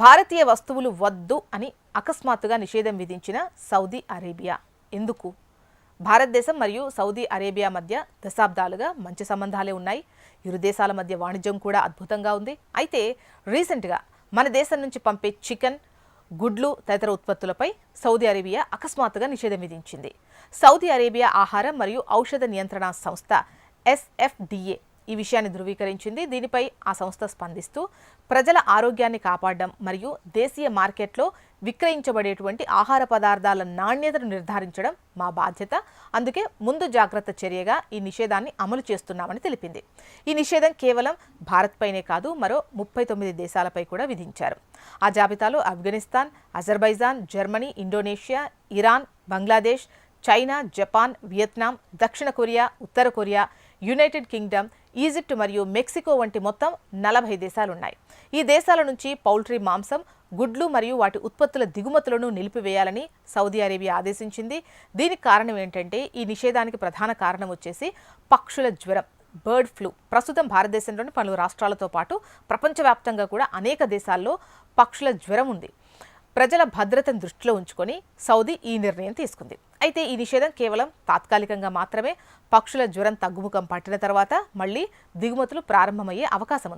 భారతీయ వస్తువులు వద్దు అని అకస్మాత్తుగా నిషేధం విధించిన సౌదీ అరేబియా. ఎందుకు? భారతదేశం మరియు సౌదీ అరేబియా మధ్య దశాబ్దాలుగా మంచి సంబంధాలే ఉన్నాయి. ఇరు దేశాల మధ్య వాణిజ్యం కూడా అద్భుతంగా ఉంది. అయితే రీసెంట్గా మన దేశం నుంచి పంపే చికెన్, గుడ్లు తదితర ఉత్పత్తులపై సౌదీ అరేబియా అకస్మాత్తుగా నిషేధం విధించింది. సౌదీ అరేబియా ఆహారం మరియు ఔషధ నియంత్రణ సంస్థ SFDA ఈ విషయాన్ని ధృవీకరించింది. దీనిపై ఆ సంస్థ స్పందిస్తూ ప్రజల ఆరోగ్యాన్ని కాపాడడం మరియు దేశీయ మార్కెట్లో విక్రయించబడేటువంటి ఆహార పదార్థాల నాణ్యతను నిర్ధారించడం మా బాధ్యత. అందుకే ముందు జాగ్రత్త చర్యగా ఈ నిషేధాన్ని అమలు చేస్తున్నామని తెలిపింది. ఈ నిషేధం కేవలం భారత్పైనే కాదు, మరో 39 దేశాలపై కూడా విధించారు. ఆ జాబితాలో Afghanistan, Azerbaijan, Germany, Indonesia, Iran, Bangladesh, China, Japan, Vietnam, దక్షిణ కొరియా, ఉత్తర కొరియా, యునైటెడ్ కింగ్డమ్, ఈజిప్ట్ మరియు మెక్సికో వంటి మొత్తం 40 దేశాలున్నాయి. ఈ దేశాల నుంచి పౌల్ట్రీ మాంసం, గుడ్లు మరియు వాటి ఉత్పత్తుల దిగుమతులను నిలిపివేయాలని సౌదీ అరేబియా ఆదేశించింది. దీనికి కారణం ఏంటంటే, ఈ నిషేధానికి ప్రధాన కారణం వచ్చేసి పక్షుల జ్వరం, బర్డ్ ఫ్లూ. ప్రస్తుతం భారతదేశంలోని పలు రాష్ట్రాలతో పాటు ప్రపంచవ్యాప్తంగా కూడా అనేక దేశాల్లో పక్షుల జ్వరం ఉంది. ప్రజల భద్రతను దృష్టిలో ఉంచుకొని సౌదీ ఈ నిర్ణయం తీసుకుంది. అయితే ఈ నిషేధం కేవలం తాత్కాలికంగా మాత్రమే. పక్షుల జ్వరం తగ్గుముఖం పట్టిన తర్వాత మళ్లీ దిగుమతులు ప్రారంభమయ్యే అవకాశం ఉంది.